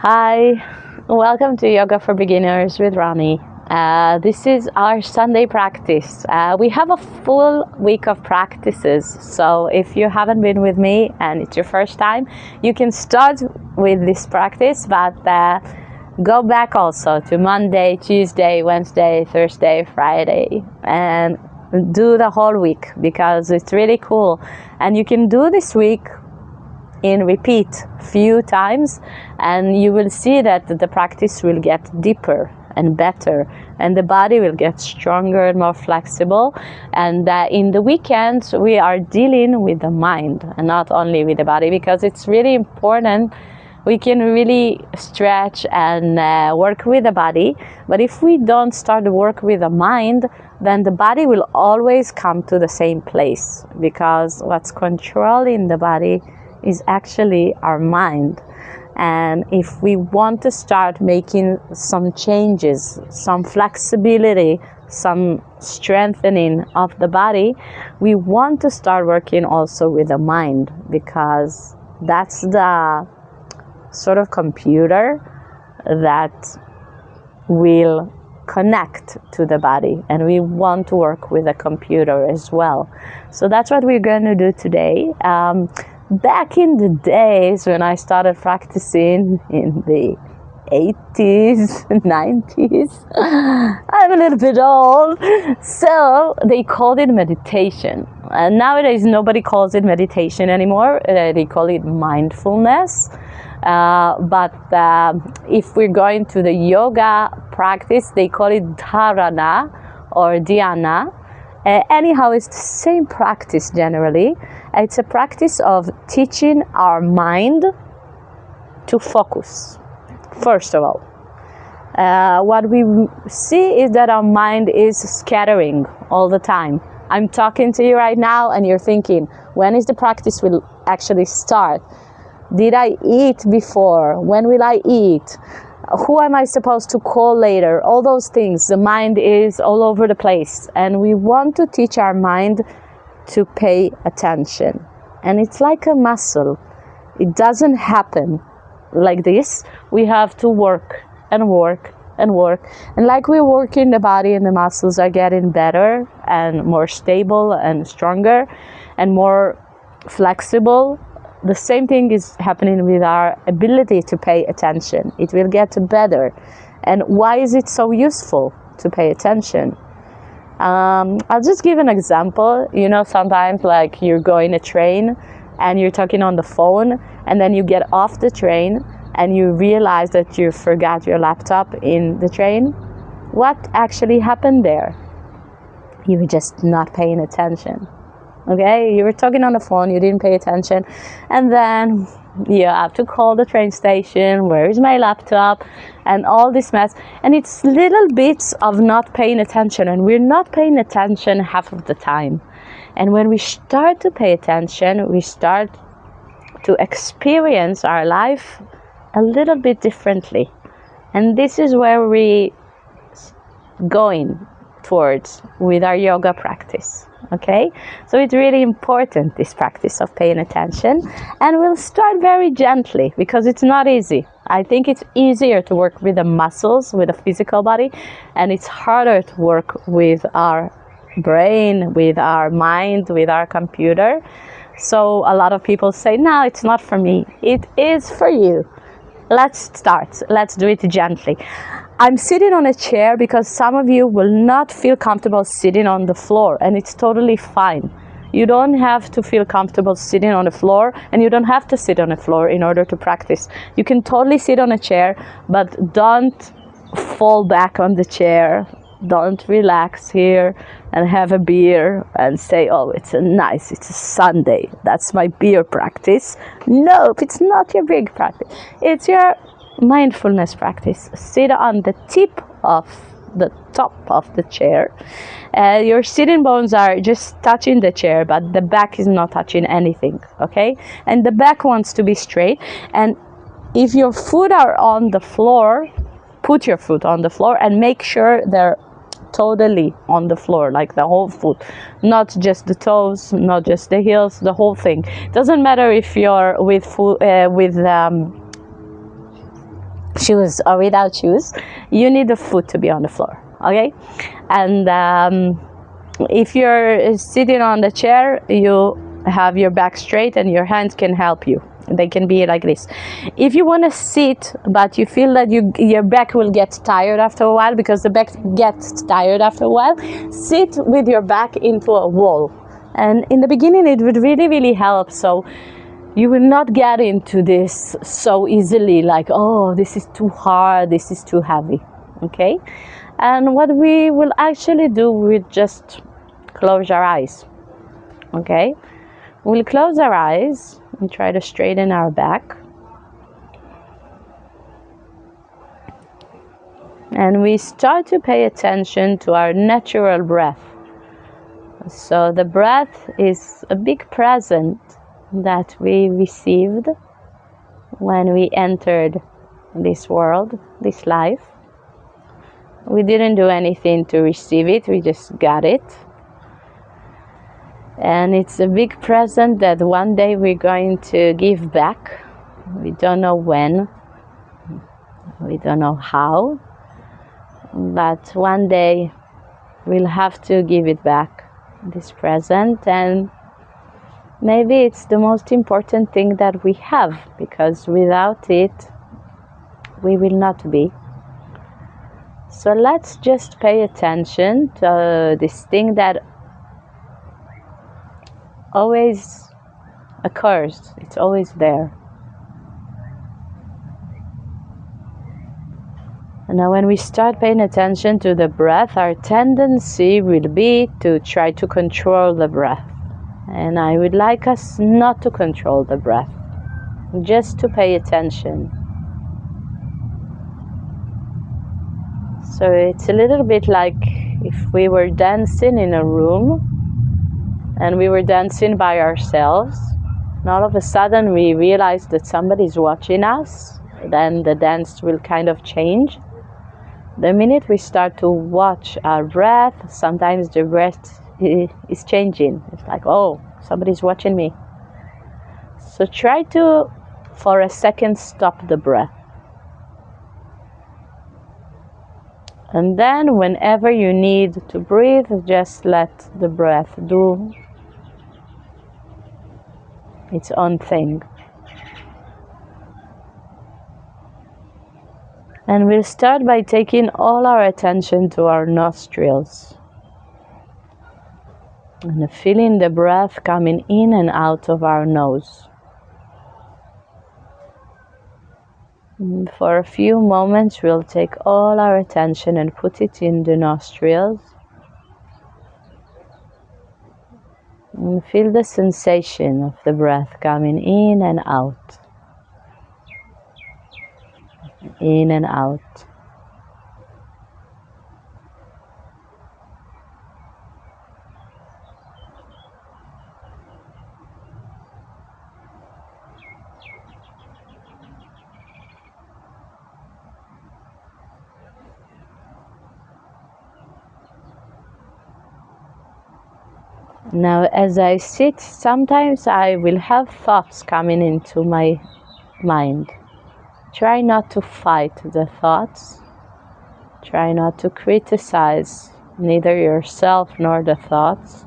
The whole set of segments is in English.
Hi, welcome to Yoga for Beginners with Roni. This is our Sunday practice. We have a full week of practices, so if you haven't been with me and it's your first time, you can start with this practice, but go back also to Monday, Tuesday, Wednesday, Thursday, Friday, and do the whole week because it's really cool. And you can do this week in repeat few times, and you will see that the practice will get deeper and better, and the body will get stronger and more flexible. And in the weekends we are dealing with the mind and not only with the body, because it's really important. We can really stretch and work with the body, but if we don't start to work with the mind, then the body will always come to the same place, because what's controlling the body is actually our mind. And if we want to start making some changes, some flexibility, some strengthening of the body, we want to start working also with the mind, because that's the sort of computer that will connect to the body, and we want to work with the computer as well. So that's what we're going to do today. Back in the days when I started practicing in the 80s, 90s, I'm a little bit old, so they called it meditation. And nowadays nobody calls it meditation anymore. They call it mindfulness. But if we're going to the yoga practice, they call it dharana or dhyana. Anyhow, it's the same practice generally. It's a practice of teaching our mind to focus, first of all. What we see is that our mind is scattering all the time. I'm talking to you right now and you're thinking, when is the practice will actually start? Did I eat before? When will I eat? Who am I supposed to call later? All those things. The mind is all over the place. And we want to teach our mind to pay attention. And it's like a muscle. It doesn't happen like this. We have to work and work and work. And like we're working, the body and the muscles are getting better and more stable and stronger and more flexible. The same thing is happening with our ability to pay attention. It will get better. And why is it so useful to pay attention? I'll just give an example. You know, sometimes like you're going a train and you're talking on the phone, and then you get off the train and you realize that you forgot your laptop in the train. What actually happened there? You were just not paying attention. Okay, you were talking on the phone, you didn't pay attention, and then you have to call the train station, where is my laptop, and all this mess. And it's little bits of not paying attention, and we're not paying attention half of the time. And when we start to pay attention, we start to experience our life a little bit differently. And this is where we're going towards with our yoga practice. Okay, so it's really important, this practice of paying attention, and we'll start very gently because it's not easy. I think it's easier to work with the muscles, with the physical body, and it's harder to work with our brain, with our mind, with our computer. So a lot of people say, no, it's not for me. It is for you. Let's start. Let's do it gently. I'm sitting on a chair because some of you will not feel comfortable sitting on the floor, and it's totally fine. You don't have to feel comfortable sitting on the floor, and you don't have to sit on the floor in order to practice. You can totally sit on a chair, but don't fall back on the chair. Don't relax here and have a beer and say, oh, it's a Sunday. That's my beer practice. Nope, it's not your big practice. It's your mindfulness practice. Sit on the tip of the top of the chair. Your sitting bones are just touching the chair, but the back is not touching anything, okay? And the back wants to be straight. And if your foot are on the floor, put your foot on the floor and make sure they're totally on the floor, like the whole foot, not just the toes, not just the heels, the whole thing. Doesn't matter if you're with shoes or without shoes, you need the foot to be on the floor, okay? And if you're sitting on the chair, you have your back straight and your hands can help you. They can be like this. If you want to sit, but you feel that your back will get tired after a while, because the back gets tired after a while, sit with your back into a wall. And in the beginning, it would really, really help. So you will not get into this so easily, like, oh, this is too hard, this is too heavy, okay? And what we will actually do, we just close our eyes, okay? We'll close our eyes and try to straighten our back. And we start to pay attention to our natural breath. So the breath is a big present that we received when we entered this world, this life. We didn't do anything to receive it, we just got it. And it's a big present that one day we're going to give back. We don't know when, we don't know how, but one day we'll have to give it back, this present. And maybe it's the most important thing that we have, because without it, we will not be. So let's just pay attention to this thing that always occurs. It's always there. And now when we start paying attention to the breath, our tendency will be to try to control the breath. And I would like us not to control the breath, just to pay attention. So it's a little bit like if we were dancing in a room and we were dancing by ourselves, and all of a sudden we realize that somebody's watching us, then the dance will kind of change. The minute we start to watch our breath, sometimes the breath is changing. It's like, oh, somebody's watching me. So try to, for a second, stop the breath. And then whenever you need to breathe, just let the breath do its own thing. And we'll start by taking all our attention to our nostrils. And feeling the breath coming in and out of our nose. And for a few moments, we'll take all our attention and put it in the nostrils. And feel the sensation of the breath coming in and out. In and out. Now, as I sit, sometimes I will have thoughts coming into my mind. Try not to fight the thoughts. Try not to criticize neither yourself nor the thoughts.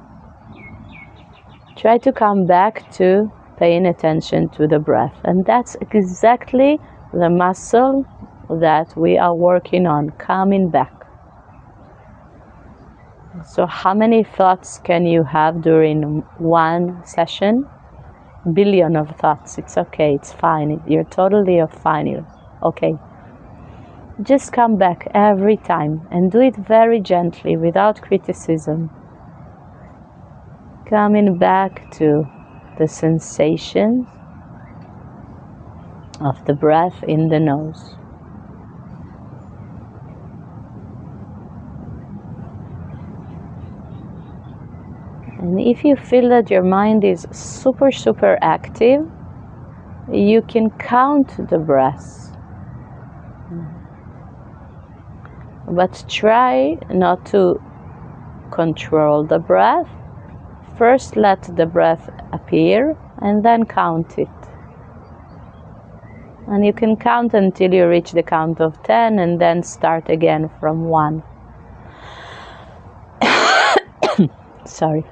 Try to come back to paying attention to the breath. And that's exactly the muscle that we are working on, coming back. So how many thoughts can you have during one session? Billion of thoughts. It's okay, it's fine. You're totally fine. You're okay. Just come back every time and do it very gently, without criticism. Coming back to the sensation of the breath in the nose. And if you feel that your mind is super active, you can count the breaths. But try not to control the breath. First let the breath appear and then count it. And you can count until you reach the count of 10 and then start again from 1. Sorry.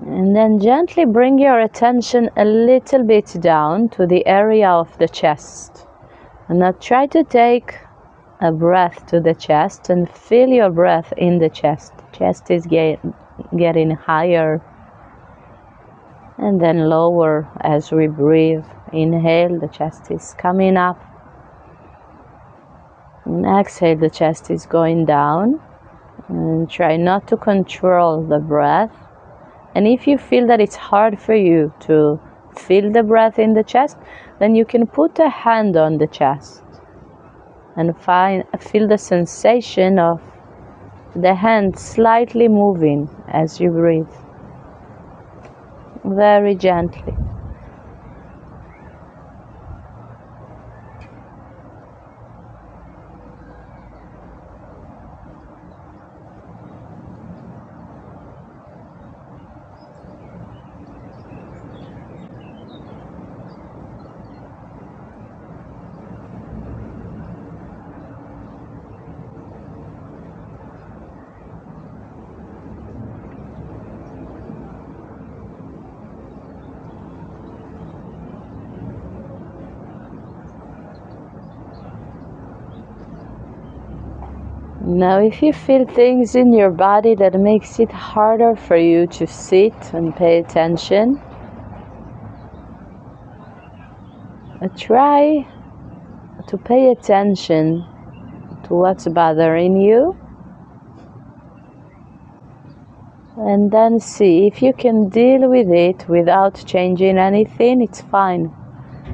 And then gently bring your attention a little bit down to the area of the chest. And now try to take a breath to the chest and feel your breath in the chest. Chest is getting higher and then lower as we breathe. Inhale, the chest is coming up. And exhale, the chest is going down. And try not to control the breath. And if you feel that it's hard for you to feel the breath in the chest, then you can put a hand on the chest and feel the sensation of the hand slightly moving as you breathe. Very gently. Now if you feel things in your body that makes it harder for you to sit and pay attention, try to pay attention to what's bothering you and then see if you can deal with it without changing anything. It's fine.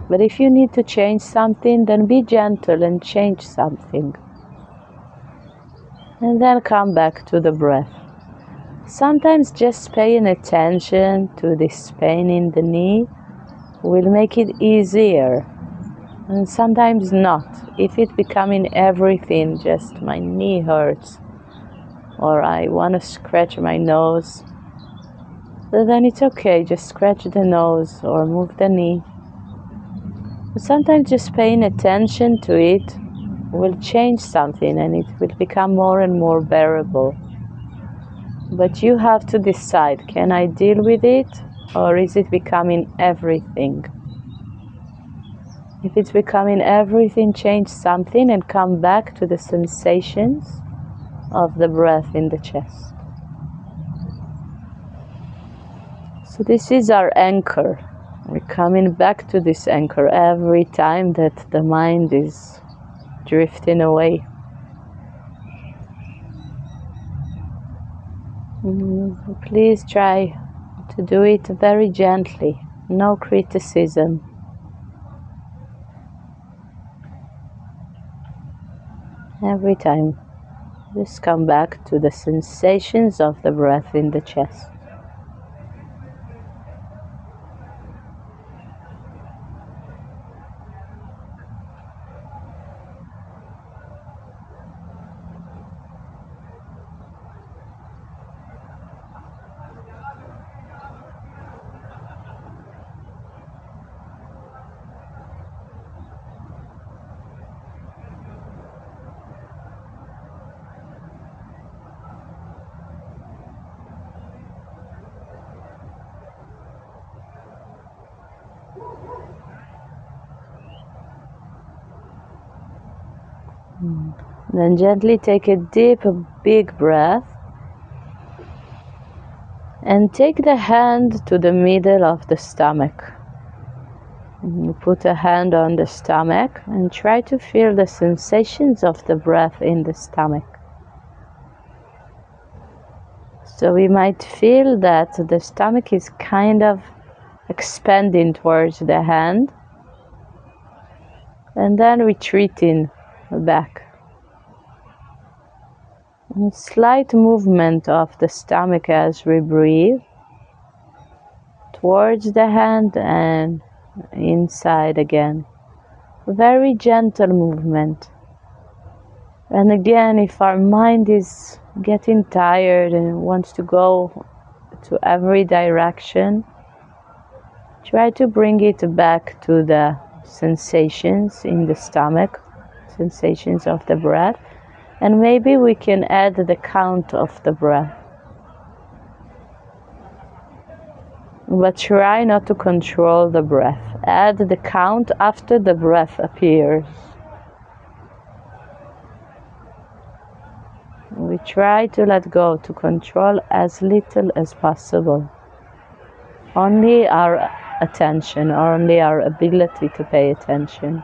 But if you need to change something, then be gentle and change something. And then come back to the breath. Sometimes just paying attention to this pain in the knee will make it easier. And sometimes not. If it's becoming everything, just my knee hurts, or I want to scratch my nose, then it's okay, just scratch the nose or move the knee. But sometimes just paying attention to it will change something and it will become more and more bearable. But you have to decide, can I deal with it or is it becoming everything? If it's becoming everything, change something and come back to the sensations of the breath in the chest. So this is our anchor. We're coming back to this anchor every time that the mind is drifting away. Please try to do it very gently, no criticism. Every time, just come back to the sensations of the breath in the chest. Then gently take a deep, big breath and take the hand to the middle of the stomach. You put a hand on the stomach and try to feel the sensations of the breath in the stomach. So we might feel that the stomach is kind of expanding towards the hand and then retreating back. A slight movement of the stomach as we breathe towards the hand and inside again. Very gentle movement. And again, if our mind is getting tired and wants to go to every direction, try to bring it back to the sensations in the stomach, sensations of the breath, and maybe we can add the count of the breath. But try not to control the breath. Add the count after the breath appears. We try to let go, to control as little as possible. Only our attention, only our ability to pay attention.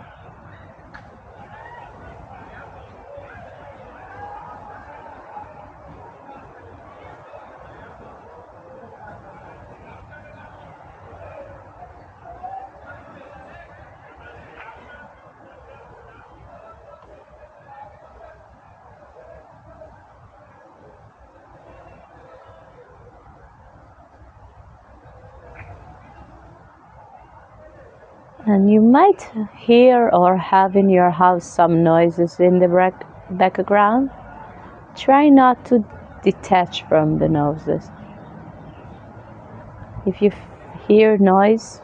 And you might hear or have in your house some noises in the background. Try not to detach from the noises. If you hear noise,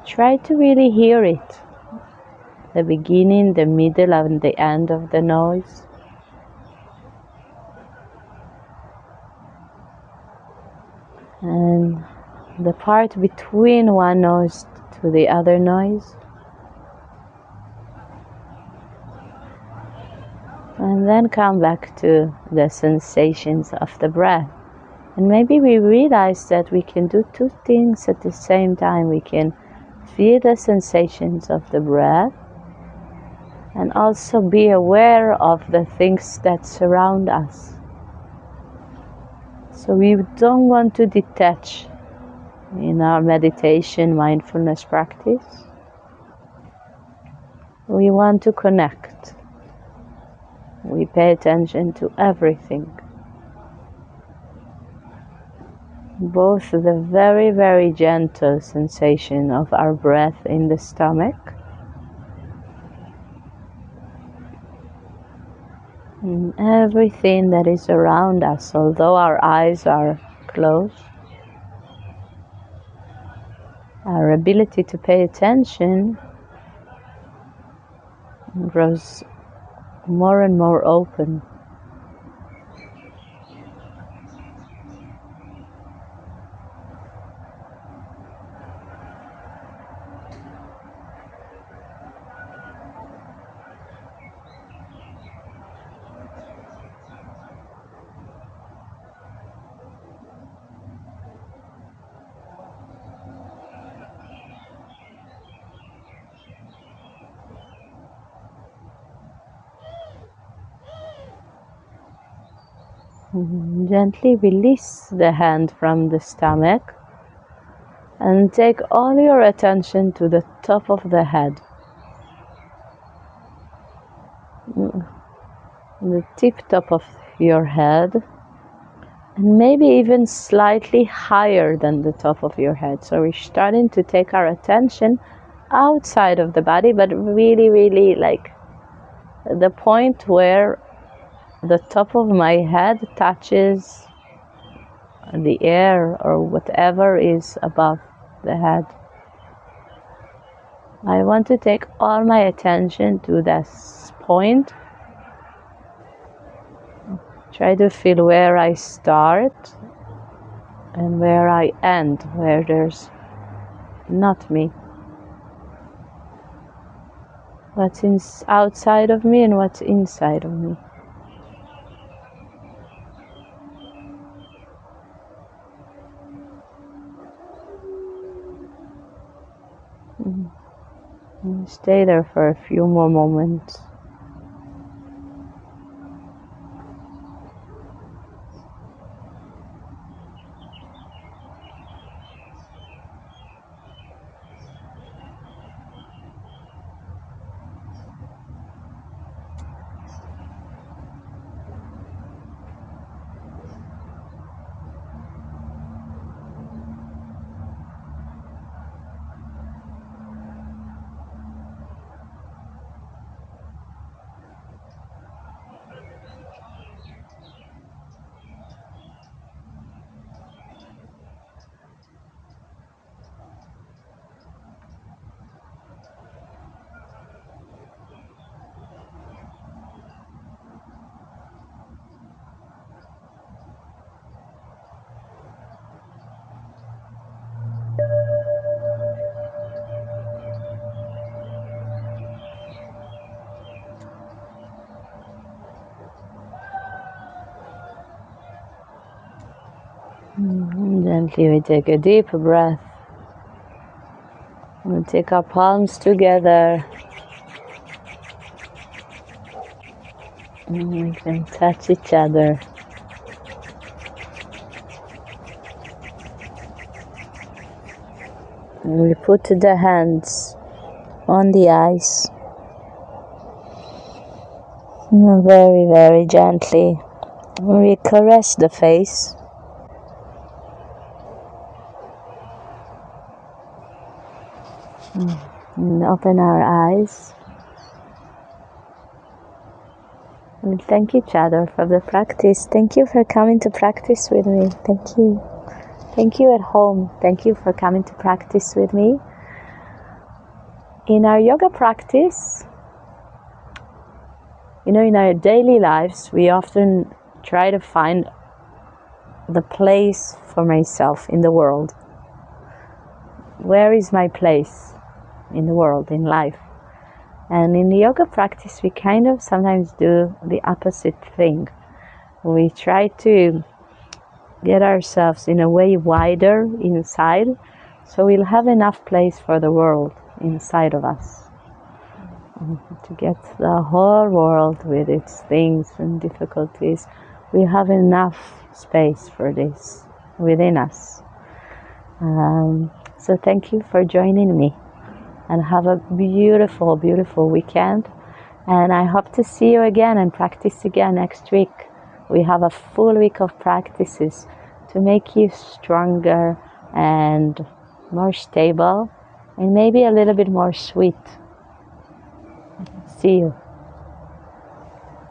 try to really hear it. The beginning, the middle, and the end of the noise. And the part between one noise to the other noise. And then come back to the sensations of the breath. And maybe we realize that we can do two things at the same time. We can feel the sensations of the breath and also be aware of the things that surround us. So we don't want to detach in our meditation, mindfulness practice. We want to connect. We pay attention to everything. Both the very, very gentle sensation of our breath in the stomach and everything that is around us, although our eyes are closed. Our ability to pay attention grows more and more open. Gently release the hand from the stomach and take all your attention to the top of the head. The tip top of your head, and maybe even slightly higher than the top of your head. So we're starting to take our attention outside of the body, but really, really like the point where the top of my head touches the air or whatever is above the head. I want to take all my attention to this point. Try to feel where I start and where I end, where there's not me. What's outside of me and what's inside of me. And stay there for a few more moments. Gently we take a deep breath. We take our palms together. And we can touch each other. And we put the hands on the eyes. And very, very gently we caress the face. And open our eyes. We thank each other for the practice. Thank you for coming to practice with me. Thank you. Thank you at home. Thank you for coming to practice with me. In our yoga practice, in our daily lives, we often try to find the place for myself in the world. Where is my place in the world, in life? And in the yoga practice, we kind of sometimes do the opposite thing. We try to get ourselves in a way wider inside, so we'll have enough place for the world inside of us. To get the whole world with its things and difficulties, we have enough space for this within us. So thank you for joining me, and have a beautiful, beautiful weekend. And I hope to see you again and practice again next week. We have a full week of practices to make you stronger and more stable, and maybe a little bit more sweet. See you.